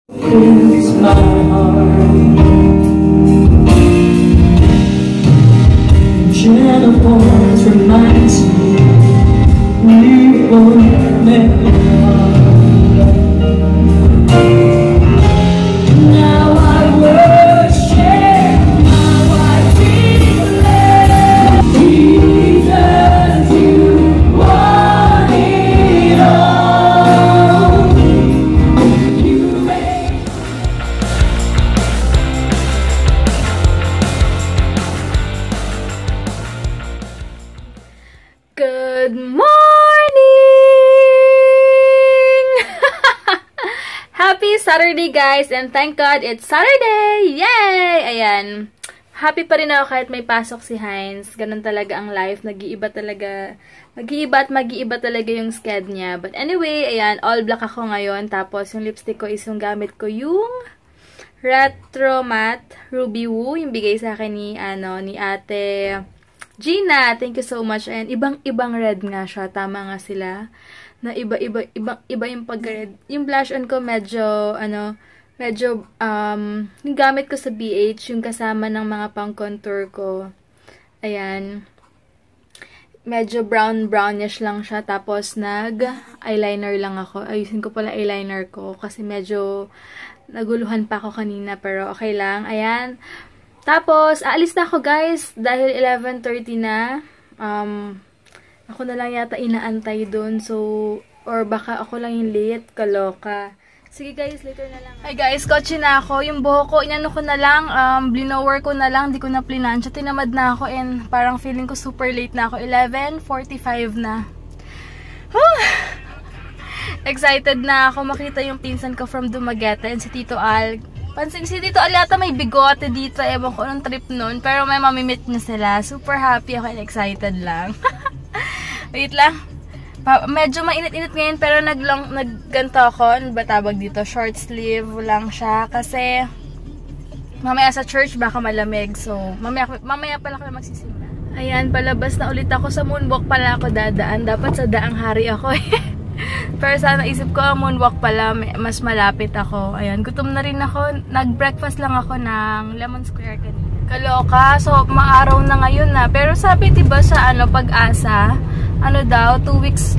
Is my heart. Gentle voice reminds me we were never apart. Now I worship my feel Jesus, you want it all. You made Good morning! Happy Saturday, guys! And thank God it's Saturday! Yay! Ayan. Happy pa rin ako kahit may pasok si Heinz. Ganun talaga ang life. Nag-iiba talaga. Mag-iiba at mag-iiba talaga yung sked niya. But anyway, ayan. All black ako ngayon. Tapos yung lipstick ko is yung gamit ko yung Retro Matte Ruby Woo. Yung bigay sa akin ni Ate Gina, thank you so much. And ibang red nga siya. Tama nga sila. Na iba yung pagka-red. Yung blush on ko medyo, yung gamit ko sa BH, yung kasama ng mga pang-contour ko. Ayan. Medyo brownish lang siya. Tapos nag-eyeliner lang ako. Ayusin ko pala eyeliner ko. Kasi medyo naguluhan pa ako kanina. Pero okay lang. Ayan. Tapos, aalis na ako guys, dahil 11:30 na. Ako na lang yata inaantay dun. So, or baka ako lang yung late, kaloka. Sige guys, later na lang. Hi guys, kotse na ako. Yung buhok ko, inano ko na lang, blinower ko na lang, di ko na plinansya. Tinamad na ako and parang feeling ko super late na ako. 11:45 na. Excited na ako makita yung pinsan ko from Dumaguete and si Tito Al. Pansin si Tito Al yata may bigote dito. Ewan ko anong trip nun. Pero may mamimit na sila. Super happy ako and excited lang. Wait lang. Medyo mainit-init ngayon pero nagganto ako. Ano ba tawag dito? Short sleeve lang siya. Kasi mamaya sa church baka malamig. So mamaya pala ako magsisimba. Ayan, palabas na ulit ako. Sa moonwalk pala ako dadaan. Dapat sa Daang Hari ako Pero sana isip ko, moonwalk pala, mas malapit ako. Ayan, gutom na rin ako. Nag-breakfast lang ako ng Lemon Square kanina. Kaloka, so maaraw na ngayon na. Pero sabi diba sa Pag-asa, daw, 2 weeks,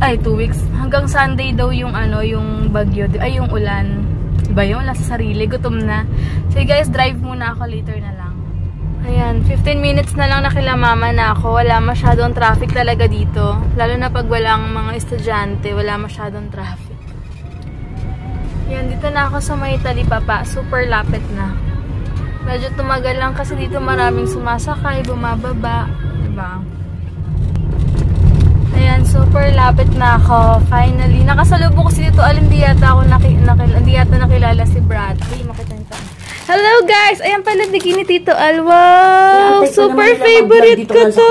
hanggang Sunday daw yung yung bagyo, ay yung ulan. Diba yun? Wala sa sarili, gutom na. So guys, drive muna ako, later na lang. Ayan, 15 minutes na lang na kila mama na ako. Wala masyadong traffic talaga dito. Lalo na pag walang mga estudyante, wala masyadong traffic. Ayan, dito na ako sa may talipapa. Super lapit na. Medyo tumagal lang kasi dito maraming sumasakay, bumababa. Diba? Ayan, super lapit na ako. Finally, nakasalubong ko si Tito Al. Hindi yata nakilala si Bradley. Makita niyo. Hello guys! Ayan pala, bikini Tito Al. Wow! Super favorite ko to!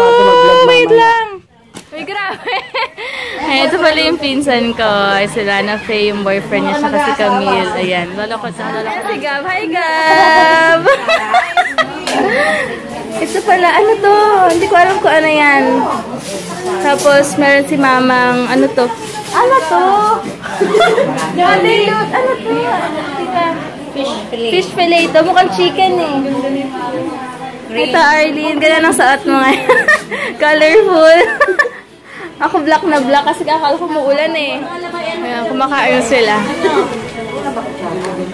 Wait lang! Uy, grabe! Ay, ito pala yung pinsan ko. Sila na Faye, yung boyfriend niya, siya kasi Camille. Ayan, lalakot na. Ayan si Gab. Hi Gab! Ito pala, ano to? Hindi ko alam kung ano yan. Tapos, meron si mamang, ano to? Ano to? Ano to? Fish fillet. Ito mukhang chicken eh. Ito Arlene. Ganda ng saot mo ngayon. Colorful. Ako black na black kasi kakala ko muulan eh. Ayan, kumakain sila.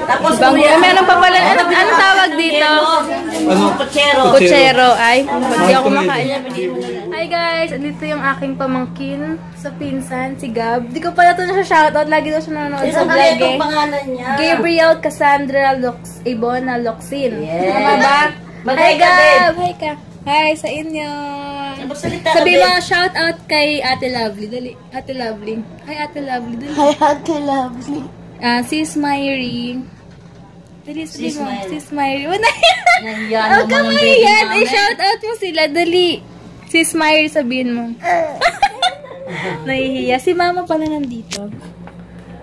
Tapos meron pa pala. Anong tawag dito? Puchero. Ay, hindi ako kumakain. Hi guys, andito yung aking pamangkin sa pinsan, si Gab. Di ko pala ito na siya shoutout. Lagi daw siya nanonood sa vlog eh. Gabriel Cassandra Ibona Loxin. Tama ba? Hi Gab! Hi ka! Hi sa inyo! Sabi mo, shoutout kay Ate Lovely. Dali, Ate Lovely. Hi Ate Lovely. Dali. Hi Ate Lovely. Sis Myrie. Dali, sabi mo. Sis Myrie. Huwag ka mahiyan. Ay, shoutout mo sila. Dali. Sis Myrie, sabihin mo. Nahihiya. Si mama pala nandito.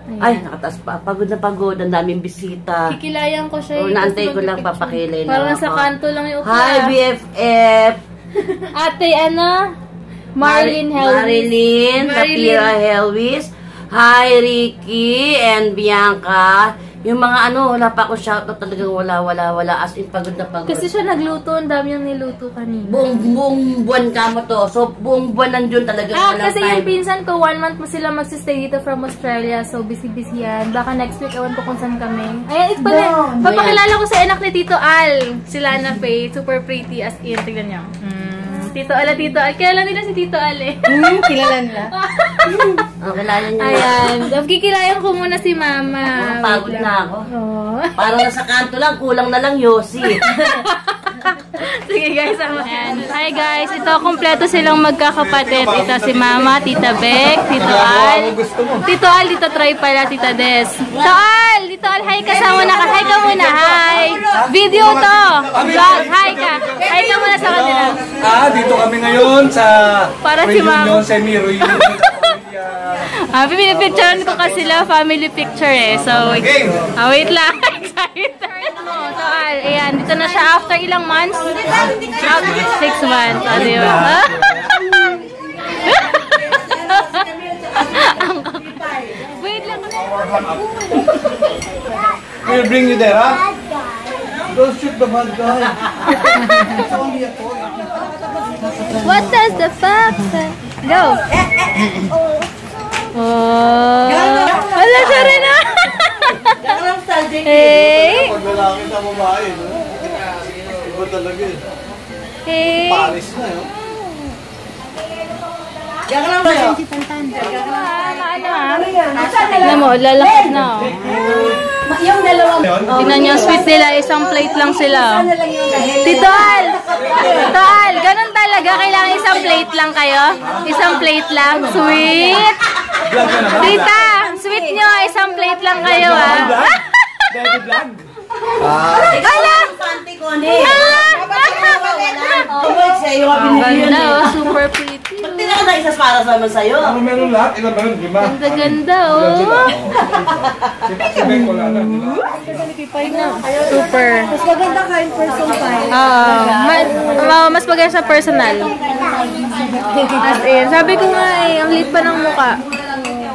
Ayan. Ay, nakataas pa. Pagod na pagod. Ang daming bisita. Kikilayan ko siya. Naantay ko lang, papakilay lang parang ako. sa kanto lang yung upa. Hi, BFF! Ate, Marilyn Tapira Helwis. Hi, Ricky and Bianca. Yung mga wala pa ako shoutout, talagang wala. As in, pagod na pagod. Kasi siya nagluto, ang dami yung niluto kanina. Buong buwan ka mo to. So, buong buwan nandun talaga walang Kasi time. yung pinsan ko, 1 month mo sila magsistay dito from Australia. So, busy-busy yan. Baka next week, ewan ko kung saan kami. Ayan, ito pala. Papakilala ko sa anak ni Tito Al. Sila na Faye. Super pretty as in. Tignan niyo. Tito Al. Kilala nila si Tito Al eh. Kilala nila. Kilala niyo. Ayan. Kikilayan ko muna si Mama. Pagod na ako. Oh. Parang nasa kanto lang, kulang na lang Yossi. Sige guys, ayan. Hi guys, ito kompleto silang magkakapatid. Ito si Mama, Tita Beck, Tito Al. Tito Al, Tito Troy pala, Tita Des. Tito Al, hi kasama na ka. Hi ka muna, hi. Video to. Vlog, hi ka. Hi ka muna sa kanila. Dito kami ngayon sa Para si Mama. semi-reunion. Pinipicturean ko kasi sila, family picture eh. So, wait lang. Excited. Tito Al, ayan. Dito na siya after ilang months? 6 months. O, di ba? Wait lang. We'll bring you there, huh? Don't shoot the bad guy. It's only a toy. What does the fox say? Go! Oh! Wala siya rin ah! Hey! Pag lalaki na babae, no? Iba talaga eh. Hey! Paris na yun. Alam mo, lalaki na. Yung dalawang... Tingnan niyo, sweet nila. Isang plate lang sila. Tito Al! Tito Al! Ganun talaga. Kailangan isang plate lang kayo? Isang plate lang? Sweet! Tita! Sweet nyo! Isang plate lang kayo ah! Daddy vlog? Ala! Ang ganda oh. Super pretty. Hindi na ka isa para naman sa'yo. Ano meron lahat? Ilan meron? 5? Ganda ganda oh. Si Beng wala na. Super. Mas maganda ka in person tayo. Mas maganda sa personal. As in, sabi ko nga eh, ang liit pa ng muka.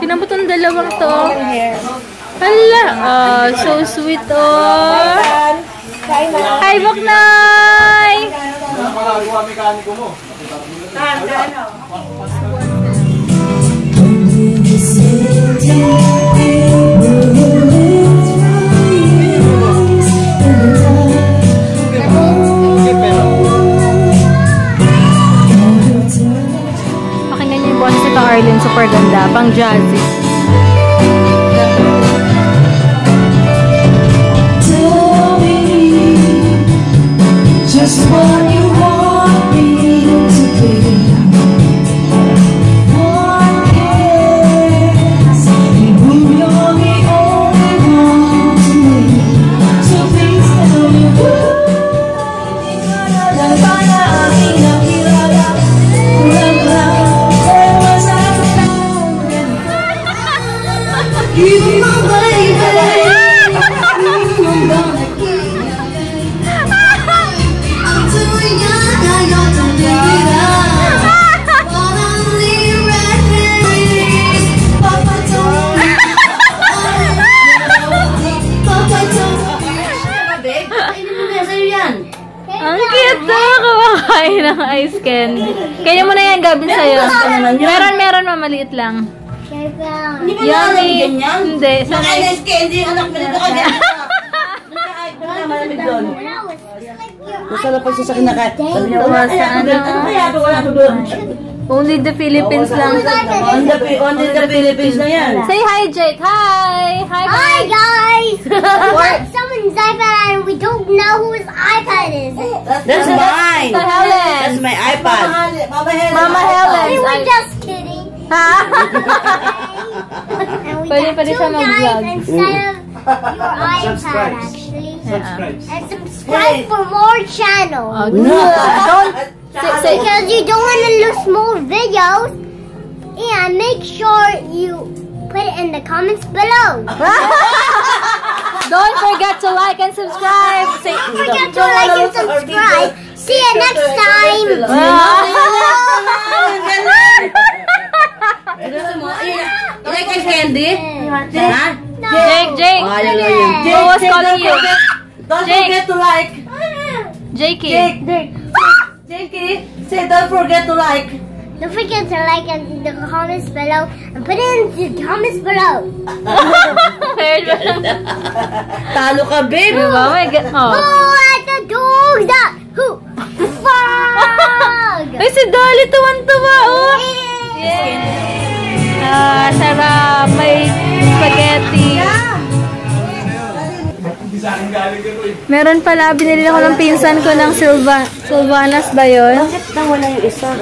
Tingnan mo tong dalawang to. Hala, so sweet oh. Hi, Boknoy! Malagawa mekaniko mo. Pakinggan niyo yung boses nito, Arlene. Super ganda. Pang jazzy. Just what you want me to be. One kiss, you're the only one to me. So please tell me na para aking nakilala. Kulang lang, there was a found. You my baby, I'm gonna keep. Ang cute na kumakain ng ice candy. Kaya mo na yan, Gabin, sa'yo. Meron, mamaliit lang. Hindi mo na alam ganyan? Hindi. Naka-ice candy, anak mo nito ka ganyan. Malamig doon. Masarap pa siya sa kinakain. Ano kaya ito? Wala ito doon. Only the Philippines lang. Only the Philippines na yan. Say hi, Jake. Hi! Hi guys! That's someone's iPad and we don't know whose iPad is it. That's mine. Sa Helen. That's my iPad. Mama Helen. We were just kidding. Ha? And we Pwede got pa rin siya two guys mag-vlog. instead of your iPad actually. And subscribe for more channels. Don't Because you don't want to lose more videos. And make sure you put it in the comments below. Don't forget to like and subscribe. Say, Don't forget to like and subscribe. See you next time. You like ice candy? Ha? No, Jake! Oh, ayaw na yun. Who was calling you? Don't Jake. forget to like. Jakey. Jakey, say don't forget to like. Don't forget to like in the comments below and put it in the comments below. Talo ka, babe. Diba? May get mo. Who let the dogs out? Who? Frog! Ay, si Dolly tuwan-tuwa, oh. Sarap. May spaghetti. Meron pala, binili ako ng pinsan ko ng Sylvanas ba yun? Bakit nawala yung isa?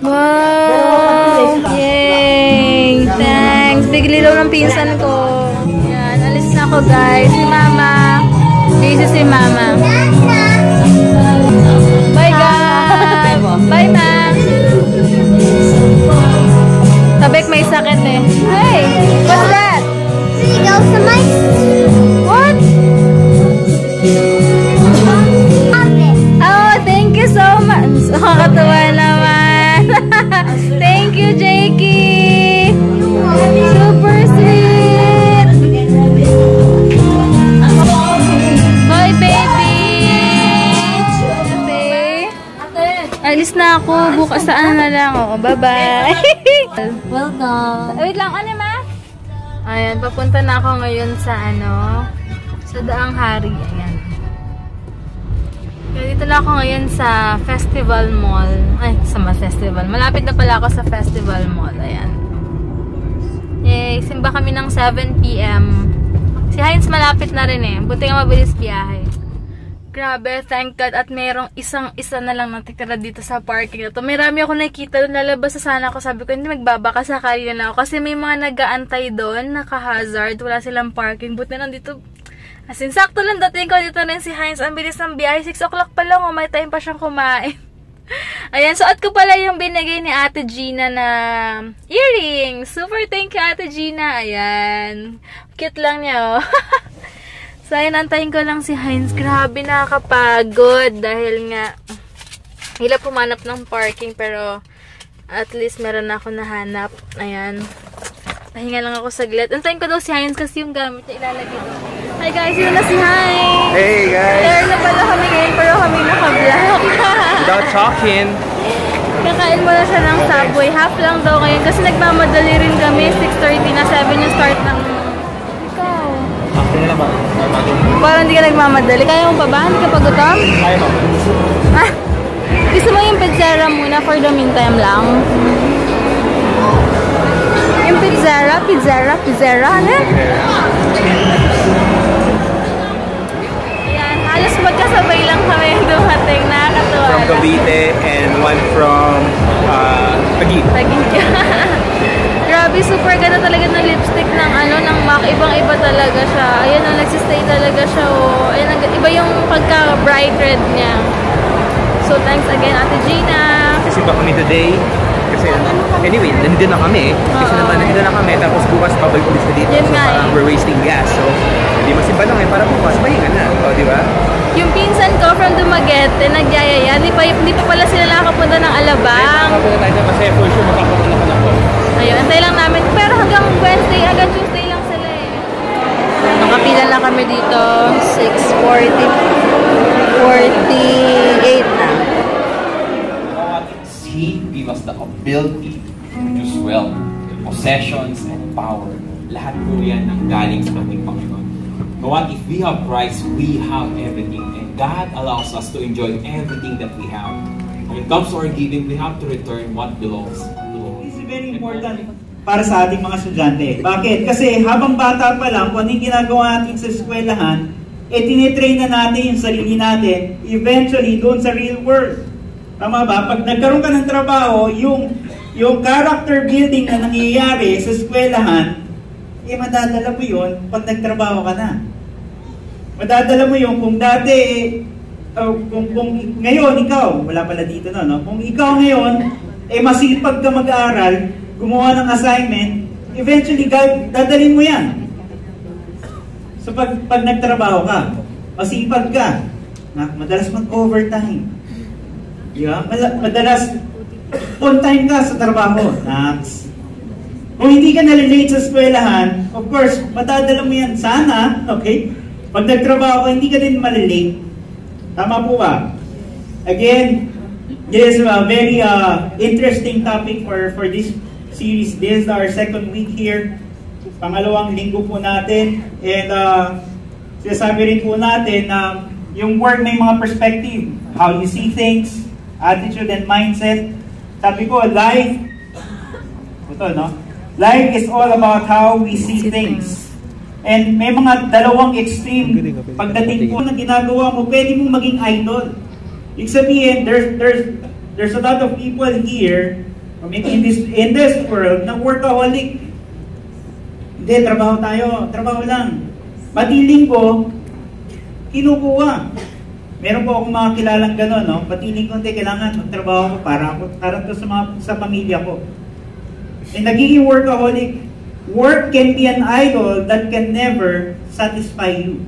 Wow! Yay! Thanks! Bigli daw ng pinsan ko. Yan, alis na ako guys. Si Mama. Busy si Mama. Bye guys! Bye Ma! Tabek may sakit eh. Hey! What's that? Did you go somewhere? What? Oh, thank you so much. Nakakatuwa naman. Thank you, Jakey. Super sweet. Bye, baby. Alis na ako. Bukas saan na lang. Oh, bye-bye. Welcome. Wait lang, ano ma? Ayan, papunta na ako ngayon sa sa Daang Hari. Ayan. Kaya dito na ako ngayon sa Festival Mall. Ay, sa festival. Malapit na pala ako sa Festival Mall. Ayan. Yay, simba kami ng 7 PM. Si Heinz malapit na rin eh. Buti nga mabilis biyahe. Grabe, thank God. At merong isa na lang natitira dito sa parking na to. Marami ako nakikita doon. Lalabas sa sana ako. Sabi ko, hindi magbabaka sakali na ako. Kasi may mga nag-aantay doon. Naka-hazard. Wala silang parking. Buti nandito. As in, sakto lang dating ko dito rin si Heinz. Ang bilis ng biyahe. 6 o'clock pa lang. May time pa siyang kumain. Ayan, suot ko pala yung binigay ni Ate Gina na earrings. Super thank you, Ate Gina. Ayan. Cute lang niya, oh. So, ayun, antayin ko lang si Heinz. Grabe, nakakapagod. Dahil nga, hirap pumanap ng parking. Pero, at least, meron na ako nahanap. Ayan. Pahinga lang ako saglit. Antayin ko daw si Heinz kasi yung gamit niya ilalagay doon. Hi guys, yun na si Heinz. Hey guys. There na pala kami ngayon, pero kami naka-vlog. Without talking. Kakain mo na siya ng Subway. Half lang daw ngayon kasi nagmamadali rin kami. 6:30 na 7 yung start ng... Ikaw. Parang hindi ka nagmamadali. Kaya mo pa ba? Hindi ka pa gutom? Kaya mo. Ah, gusto mo yung pizzera muna for the meantime lang? Yung pizzera, ano? Ayan, halos magkasabay lang kami dumating. Nakakatuwa. From Cavite and one from Taguig. Grabe, super ganda talaga ng lipstick ng ng MAC. Ibang-iba talaga siya. Ayan, nagsistay talaga siya. Oh. Ayan, iba yung pagka-bright red niya. So, thanks again, Ate Gina. Kasi ba kami today? Kasi, anyway, nandito na kami. Kasi naman, nandito na kami. Tapos bukas, pabalik ulit na dito. Yun So, nga parang we're wasting gas. So, hindi masimba lang para bukas, mahinga na. O, di ba? Yung pinsan ko from Dumaguete, nagyayaya. Hindi pa pala sila nakapunta ng Alabang. Nakapunta tayo kasi for sure makapunta na ako. Ayun, antay lang namin. Pero hanggang Wednesday, hanggang Tuesday lang sila eh. Nakapila lang kami dito. 6:48 na. He gave us the ability to produce wealth, possessions, and power. Lahat po yan ang galing sa ating Panginoon. But if we have Christ, we have everything. And God allows us to enjoy everything that we have. When it comes to our giving, we have to return what belongs to the Lord. It's very important para sa ating mga estudyante. Bakit? Kasi habang bata pa lang, kung anong ginagawa natin sa eskwelahan, tinitrain na natin yung sarili natin, eventually, doon sa real world. Tama ba? Pag nagkaroon ka ng trabaho, yung character building na nangyayari sa eskwelahan, madadala mo yun pag nagtrabaho ka na. Madadala mo yun kung dati, kung ngayon ikaw, wala pala dito no? Kung ikaw ngayon, masipag ka mag-aaral, gumawa ng assignment, eventually dadalhin mo yan. So pag nagtrabaho ka, masipag ka, madalas mag-overtime. Yeah, madalas on time ka sa trabaho. Kung hindi ka na-relate sa eskwelahan, of course, matadala mo yan. Sana, okay? Pag nagtrabaho ka, hindi ka din ma-relate. Tama po ba? Again, this is a very interesting topic for this series. This is our second week here. Pangalawang linggo po natin. And sinasabi rin po natin na yung work may mga perspective. How you see things, attitude and mindset. Sabi ko, life, ito, no? Life is all about how we see things. And may mga dalawang extreme pagdating po na ginagawa mo, pwede mong maging idol. Ibig sabihin, there's a lot of people here, or maybe in this world, na workaholic. Hindi, trabaho tayo, trabaho lang. Pati linggo, kinukuha. Meron po akong mga kilalang gano'n, no? Pati linggo, hindi, kailangan magtrabaho ko para to sa pamilya ko. And nagiging workaholic. Work can be an idol that can never satisfy you.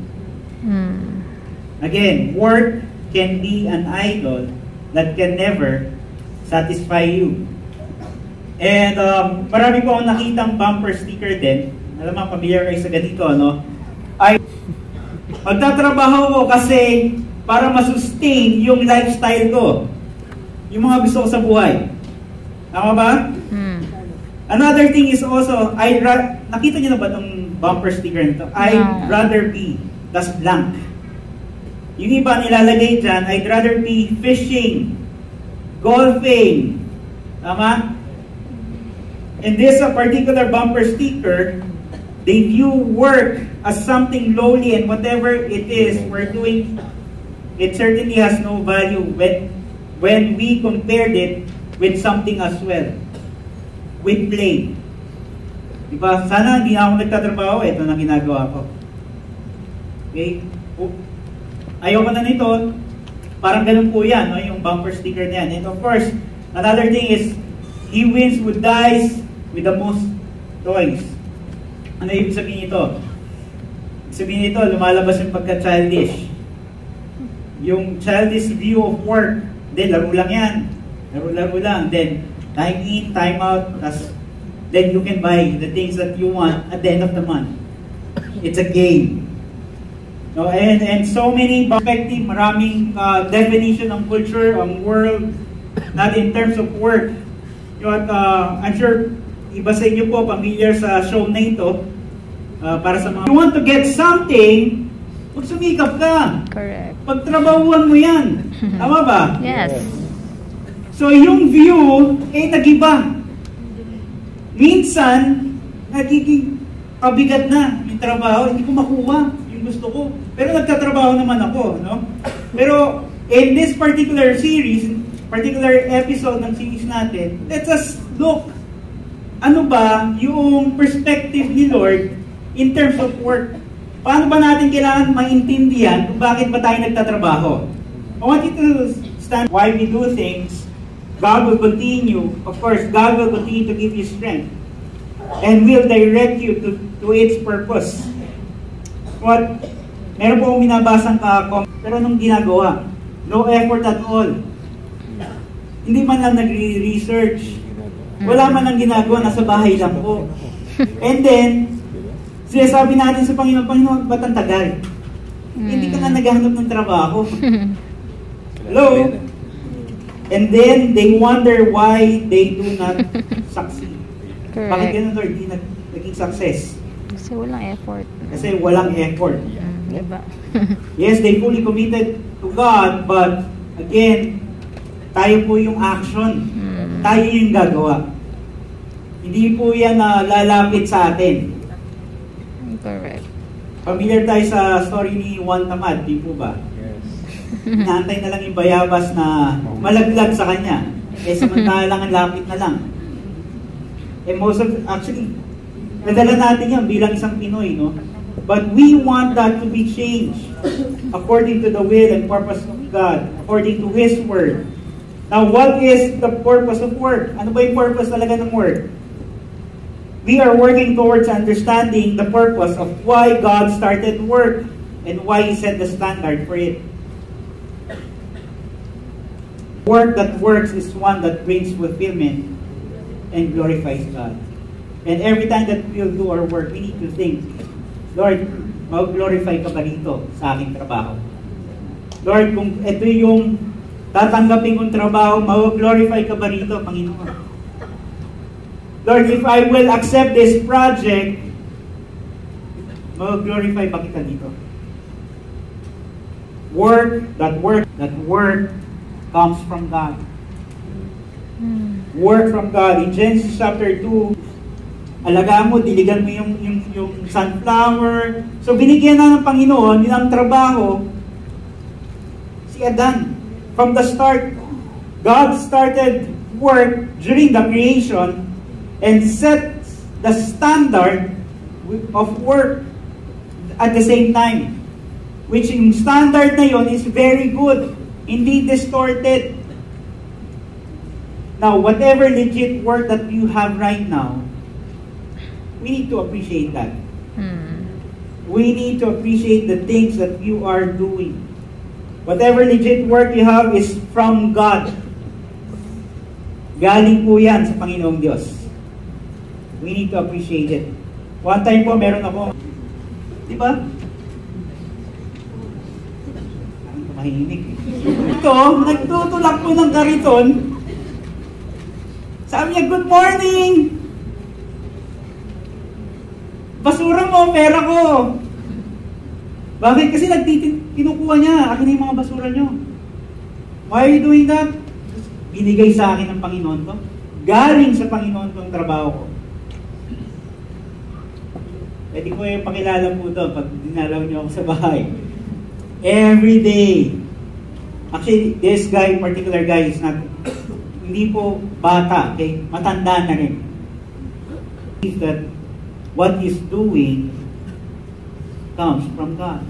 Again, work can be an idol that can never satisfy you. And marami po akong nakitang bumper sticker din. Alam mo, familiar kayo sa ganito, no? Ay, magtatrabaho ko kasi para masustain yung lifestyle ko. Yung mga gusto ko sa buhay. Tama ba? Another thing is also, nakita niyo na ba itong bumper sticker nito? I'd rather be, tas blank. Yung iba nilalagay dyan, I'd rather be fishing, golfing. Tama? And this particular bumper sticker, they view work as something lowly, and whatever it is we're doing, it certainly has no value when we compared it with something as well. With play. Diba? Sana hindi na ako nagtatrabaho, ito na ginagawa ko. Okay? Ayoko na nito. Parang ganun po yan, no? Yung bumper sticker na yan. And of course, another thing is, he wins who dies with the most toys. Ano ibig sabihin ito? Ibig sabihin ito, lumalabas yung pagka-childish. Yung childish view of work, then laro lang yan. Laro lang. Then, time in, time out, then you can buy the things that you want at the end of the month. It's a game. No, and so many perspective, maraming definition ng culture, ng world, not in terms of work. I'm sure iba sa inyo po familiar sa show na ito. Para sa mga, you want to get something, magsumikap ka. Correct. Pagtrabahuan mo yan. Tama ba? Yes. So yung view, nag-iba. Minsan, nagiging pabigat na yung trabaho, hindi ko makuha yung gusto ko. Pero nagtatrabaho naman ako, no? Pero in this particular series, particular episode ng series natin, let us look, ano ba yung perspective ni Lord in terms of work? Paano ba natin kailangan maintindihan kung bakit ba tayo nagtatrabaho? I want you to understand why we do things. God will continue, of course, God will continue to give you strength and will direct you to its purpose. Meron po akong binabasang pero anong ginagawa? No effort at all. Hindi man lang nagre-research. Wala man lang ginagawa, nasa bahay lang po. And then, sinasabi natin sa Panginoon, ba't ang tagal? Hindi ka nga naghahanap ng trabaho. Hello? And then, they wonder why they do not succeed. Correct. Bakit ganun, Lord? Hindi naging success? Kasi walang effort. Kasi walang effort. Diba? Yes, they fully committed to God, but again, tayo po yung action. Tayo yung gagawa. Hindi po yan lalapit sa atin. Correct. Familiar tayo sa story ni Juan Tamad, di po ba? Inaantay na lang yung bayabas na malaglag sa kanya. Samantalang ang lapit na lang. Actually, nadala natin yan bilang isang Pinoy, no? But we want that to be changed according to the will and purpose of God, according to His Word. Now, what is the purpose of work? Ano ba yung purpose talaga ng work? We are working towards understanding the purpose of why God started work and why He set the standard for it. Work that works is one that brings fulfillment and glorifies God. And every time that we'll do our work, we need to think, Lord, mag-glorify ka ba rito sa aking trabaho? Lord, kung ito yung tatanggapin kong trabaho, mag-glorify ka ba rito, Panginoon? Lord, if I will accept this project, mag-glorify ba kita dito? That work comes from God. Work from God. In Genesis chapter 2, alagaan mo, diligan mo yung sunflower. So binigyan na ng Panginoon ng trabaho si Adan. From the start, God started work during the creation and set the standard of work at the same time. Which yung standard na yon is very good, hindi distorted. Now, whatever legit work that you have right now, we need to appreciate that. We need to appreciate the things that you are doing. Whatever legit work you have is from God. Galing po yan sa Panginoong Diyos. We need to appreciate it. One time po, meron ako, di ba? Mahinig eh. Ito, nagtutulak po ng kariton. Sabi niya, good morning! Basura mo, pera ko! Bakit? Kasi kinukuha niya, akin yung mga basura niyo. Why are you doing that? Binigay sa akin ng Panginoon to. Galing sa Panginoon tong trabaho ko. Pwede ko yung pakilala po to pag dinalaw niyo ako sa bahay. Every day. Actually, this guy, particular guy, is not, hindi po bata, okay? Matanda na rin. That what he's doing comes from God.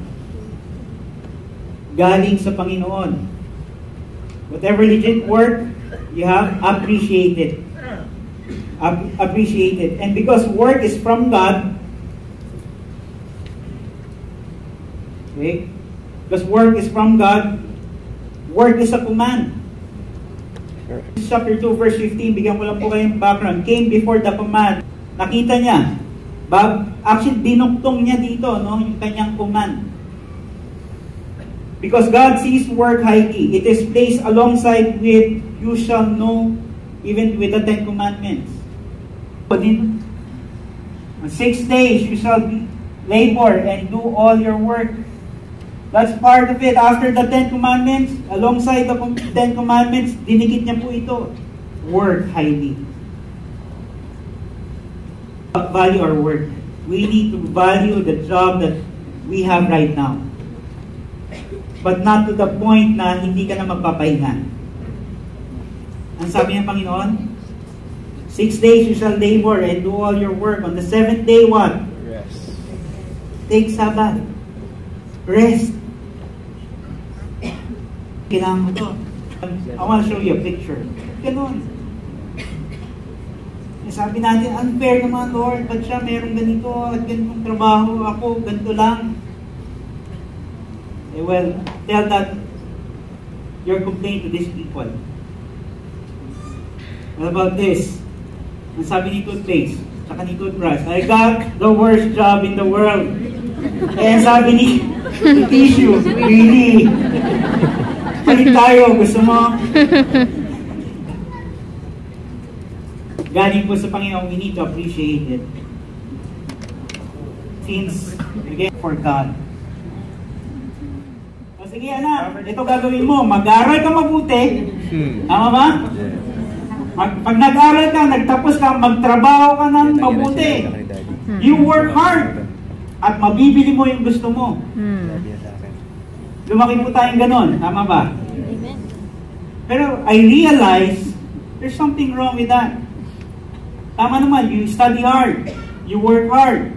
Galing sa Panginoon. Whatever legit work you have, appreciate it. Appreciate it. And because work is from God, okay? Because work is from God, work is a command. Chapter 2, verse 15, bigyan ko lang po kayong background. Came before the command. Nakita niya. Actually, dinugtong niya dito, no? Yung kanyang command. Because God sees work highly. It is placed alongside with, you shall know, even with the 10 Commandments. But in 6 days, you shall labor and do all your work. That's part of it. After the 10 Commandments, alongside the 10 Commandments, dinikit niya po ito. Work highly. Value our work. We need to value the job that we have right now. But not to the point na hindi ka na magpapahinga. Ang sabi ng Panginoon, 6 days you shall labor and do all your work. On the 7th day, what? Rest. Take Sabbath. Rest. Kailangan mo to. I want to show you a picture. Ganon. Sabi natin, unfair naman, Lord. Ba't siya merong ganito at ganitong trabaho? Ako, ganito lang. Eh, well, tell that your complaint to these people. What about this? Ang sabi ni toothpaste, saka ni toothbrush, I got the worst job in the world. Eh, sabi ni tissue, really? Palit tayo, gusto mo? Galing po sa Panginoon, we need to appreciate it. Since, again, for God. O sige anak, ito gagawin mo, mag-aaral ka mabuti. Tama ba? Pag nag-aaral ka, nagtapos ka, magtrabaho ka ng mabuti. You work hard. At mabibili mo yung gusto mo. Lumaki po tayong ganon. Tama ba? Pero I realize, there's something wrong with that. Tama naman, you study hard. You work hard.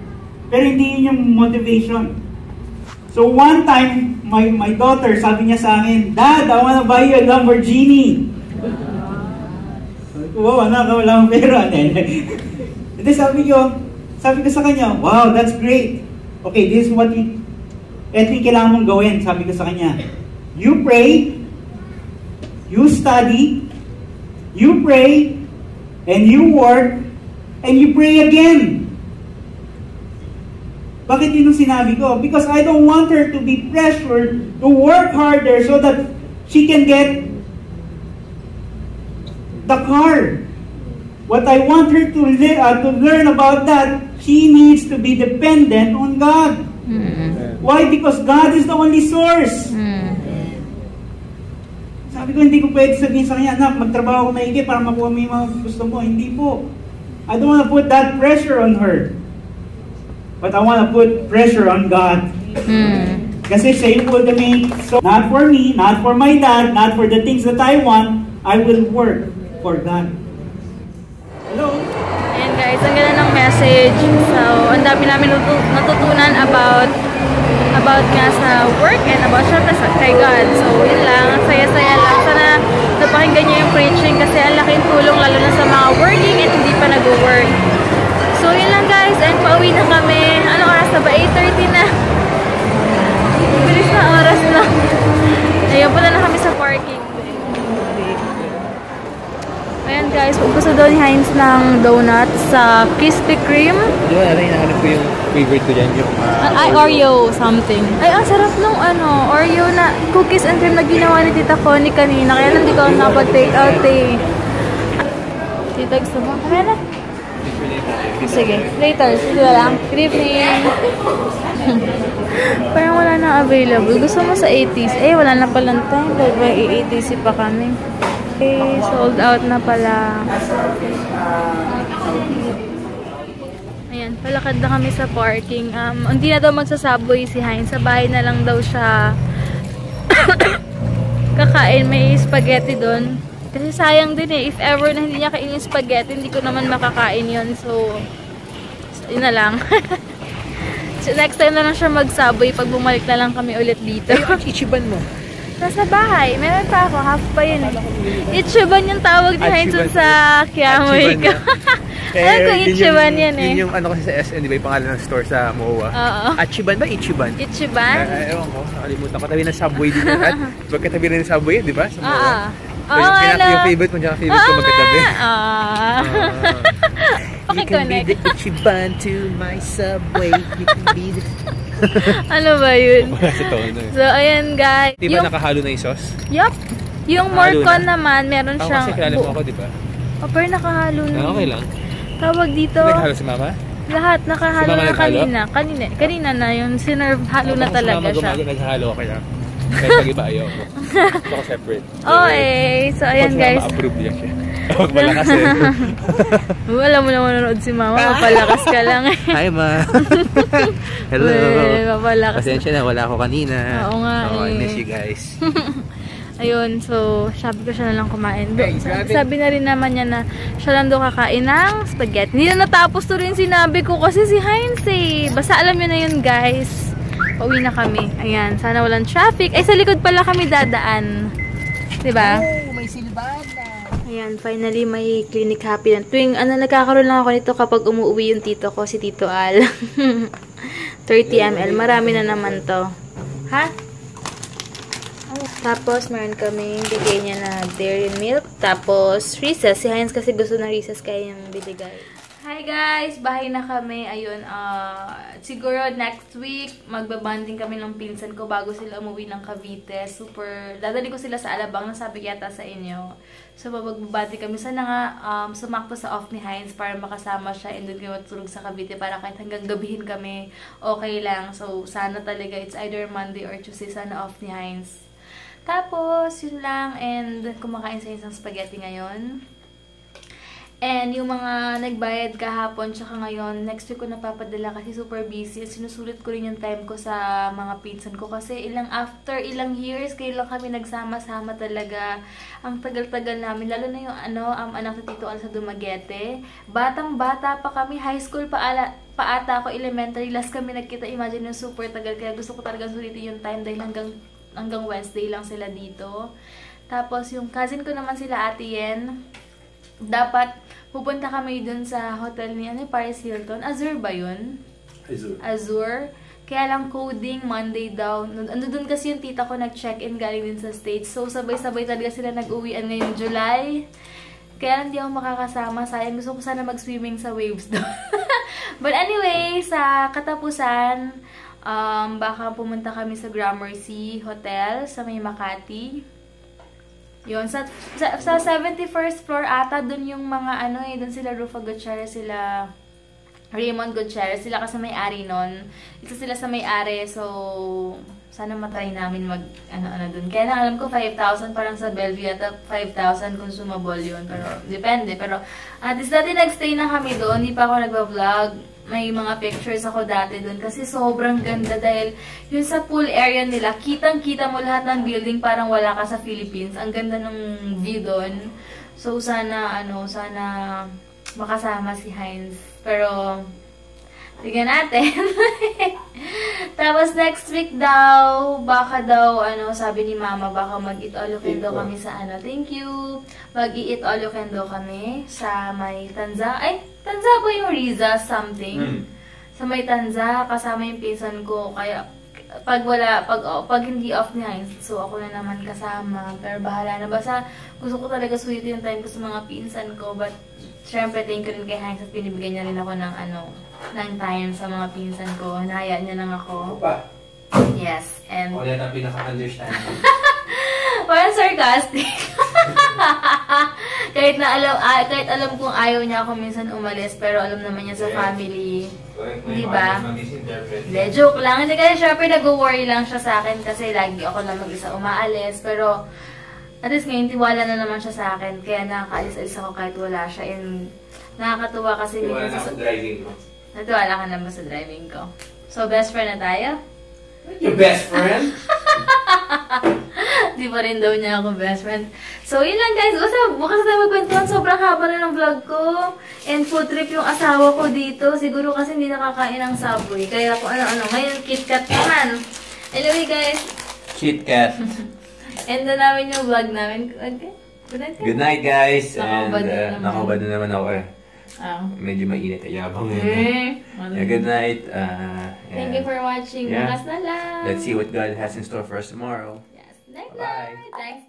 Pero hindi yun yung motivation. So one time, my daughter, sabi niya sa akin, Dad, I wanna buy you a Lamborghini. Wow, anak, wala akong pera. Hindi, sabi ko sa kanya, wow, that's great. Okay, this is what ito yung kailangan mong gawin, sabi ko sa kanya. You pray, you study, you pray, and you work, and you pray again. Bakit yun ang sinabi ko? Because I don't want her to be pressured to work harder so that she can get the car. What I want her to learn about that, she needs to be dependent on God. Why? Because God is the only source. Sabi ko, hindi ko pwede sabihin sa kanya, anak, magtrabaho ko maigi para makuha mo yung mga gusto mo. Hindi po. I don't want to put that pressure on her. But I want to put pressure on God. Kasi siya yung ultimate. So, not for me, not for my dad, not for the things that I want, I will work for God. Hello? Ayan guys, ang ganda ng message. So, ang dami namin natutunan about nga sa work and about syempre sa kay God. So, yun lang. Saya-saya lang. Sana napakinggan niyo yung preaching kasi ang laking tulong lalo na sa mga working and hindi pa nag-work. So, yun lang guys. And pauwi na kami. Anong oras na ba? 8:30 na. Bilis na oras na. Ayun, punta na kami sa parking. Ayan guys, gusto daw ni Heinz ng donuts sa Krispy Kreme. Di ba, hinahanap ko yung favorite ko dyan, yung Oreo something. Ay, ang sarap nung Oreo na cookies and cream na ginawa ni Tita Connie kanina. Kaya lang di ko napag-take out eh. Tita, gusto mo? Kaya na? Sige, later. Sige lang. Good evening. Parang wala na available. Gusto mo sa 80s? Eh, wala na palang time. Dahil may 80s pa kami. Okay, sold out na pala. Ayan, palakad na kami sa parking. Hindi na daw magsasubway si Heinz. Sa bahay na lang daw siya kakain. May spaghetti doon. Kasi sayang din eh. If ever na hindi niya kainin yung spaghetti, hindi ko naman makakain yun. So yun na lang. So, next time na lang siya mag-subway pag bumalik na lang kami ulit dito. Ay, Ichiban mo. Nasa bahay. Meron pa ako. Half pa yun eh. Ichiban yung tawag ni Heinz sa Kiamoy ka. Alam ko Ichiban yan eh. Yun yung ano kasi sa SN, di ba yung pangalan ng store sa MOA? Oo. Achiban ba? Ichiban? Ichiban? Ewan ko. Nakalimutan ko. Tabi ng subway din yan. At magkatabi rin ng subway, di ba? Sa MOA. Yung favorite mo dyan, favorite ko magkatabi. You can be the Ichiban to my subway. You can be the... Ano ba yun? So, ayan guys. Di ba nakahalo na yung sauce? Yup. Yung Morcon naman, meron siyang... Kasi kilala mo ako, di ba? Pero nakahalo na. Okay lang. Tawag dito... Naghalo si mama? Lahat, nakahalo na kanina. Kanina na, yung sinerve halo na talaga siya. Naghalo ako kaya. Kahit pag-iba ayaw ko. Ito ko separate. Okay. So, ayan guys. Pag ma-approve niya siya. Huwag malakas eh. Wala mo na manonood si mama. Mapalakas ka lang eh. Hi ma. Hello. Mapalakas. Pasensya na, wala ako kanina. Oo nga I miss you guys. Ayun, so sabi ko siya na lang kumain. Sabi na rin naman niya na siya lang daw kakain ng spaghetti. Hindi na natapos to rin sinabi ko kasi si Heinz eh. Basta alam niyo na yun guys. Pauwi na kami. Ayan, sana walang traffic. Ay, sa likod pala kami dadaan. Diba? Oh, may silbada. Ayan, finally may clinic happy na. Tuwing, nagkakaroon lang ako nito kapag umuwi yung tito ko, si Tito Al. 30 ml. Marami na naman to. Ha? Tapos, meron kaming bigay niya na dairy milk. Tapos, Reese's. Si Heinz kasi gusto ng Reese's kaya niyang binigay. Hi guys! Bahay na kami. Ayun, siguro next week, magbabanding kami ng pinsan ko bago sila umuwi ng Cavite. Dadali ko sila sa Alabang, nasabi yata sa inyo. So, magbabanding kami. Sana nga, sumakto sa off ni Heinz para makasama siya and doon kami matulog sa Cavite para kahit hanggang gabihin kami, okay lang. So, sana talaga, it's either Monday or Tuesday, sana off ni Heinz. Tapos, yun lang. And, kumakain sa isang spaghetti ngayon. And yung mga nagbayad kahapon tsaka ngayon, next week ko napapadala kasi super busy. Sinusulit ko rin yung time ko sa mga pinsan ko kasi after ilang years, kayo lang kami nagsama-sama talaga. Ang tagal-tagal namin, lalo na yung anak na Tito Al sa Dumaguete. Batang-bata pa kami, high school pa ata ako, elementary. Last kami nagkita, imagine yung super tagal. Kaya gusto ko talagang sulitin yung time dahil hanggang Wednesday lang sila dito. Tapos yung cousin ko naman sila Ate Yen, dapat pupunta kami dun sa hotel ni Paris Hilton. Azure ba yun? Azure. Kaya lang coding, Monday daw. Dun kasi yung tita ko nag-check-in galing din sa States. So, sabay-sabay talaga sila nag-uwian ngayong July. Kaya hindi ako makakasama. Sayang, gusto ko sana mag-swimming sa waves doon. But anyway, sa katapusan, baka pumunta kami sa Gramercy Hotel sa may Makati. Yun, sa 71st floor ata, dun yung mga dun sila Rufa Gutierrez, sila Raymond Gutierrez, sila kasi may-ari nun. Isa sila sa may-ari, so sana matry namin mag dun. Kaya na alam ko 5,000, parang sa Bellevue at 5,000 consumable yun. Pero depende. Pero at least dati nagstay na kami doon, hindi pa ako nagba-vlog. May mga pictures ako dati doon kasi sobrang ganda dahil yung sa pool area nila, kitang-kita mo lahat ng building, parang wala ka sa Philippines. Ang ganda ng view doon. So sana sana makasama si Heinz. Pero tignan natin. Tapos next week daw, baka daw, sabi ni Mama, baka mag-eat all you can daw kami sa thank you. Mag-eat all you can daw kami sa may Tanza. Ay, Tanza ba yung Riza something? Sa may Tanza, kasama yung pinsan ko. Kaya, pag hindi off ni Heinz, so ako na naman kasama. Pero bahala na. Basta, gusto ko talaga sweet yung time ko sa mga pinsan ko. But, syempre, thank you rin kay Heinz at pinibigyan niya rin ako ng ng time sa mga pinsan ko. Nahaya niya lang ako. Opa. Yes, and Ulit ang pinaka-understand. parang sarcastic. kahit alam kong ayaw niya ako minsan umalis, pero alam naman niya sa family. Di ba? Hindi, joke lang. Hindi kasi syempre nag-worry lang siya sa akin kasi lagi ako lang mag-isa umaalis. Pero at least ngayon, tiwala na naman siya sa akin. Kaya nakakaalis-alis ako kahit wala siya. And nakakatuwa kasi Tiwala na sa driving mo. Natiwala ka naman sa driving ko. So, best friend na tayo? Your best friend? Di pa rin daw niya ako best friend. So, yun lang guys. Bukas na tayo magkwentuhan. Sobrang haba na ng vlog ko. And food trip yung asawa ko dito. Siguro kasi hindi nakakain ng Subway. Kaya kung ano-ano. Ngayon, KitKat naman. Anyway guys. KitKat. End na namin yung vlog namin. Okay? Good night guys. Good night guys. Nakahubad na naman. Nakahubad na naman ako Medyo mainit. Ayabang Okay. Yeah, good night. Thank you for watching. Bukas na lang. Let's see what God has in store for us tomorrow. Yes. Night Bye. night. Thanks.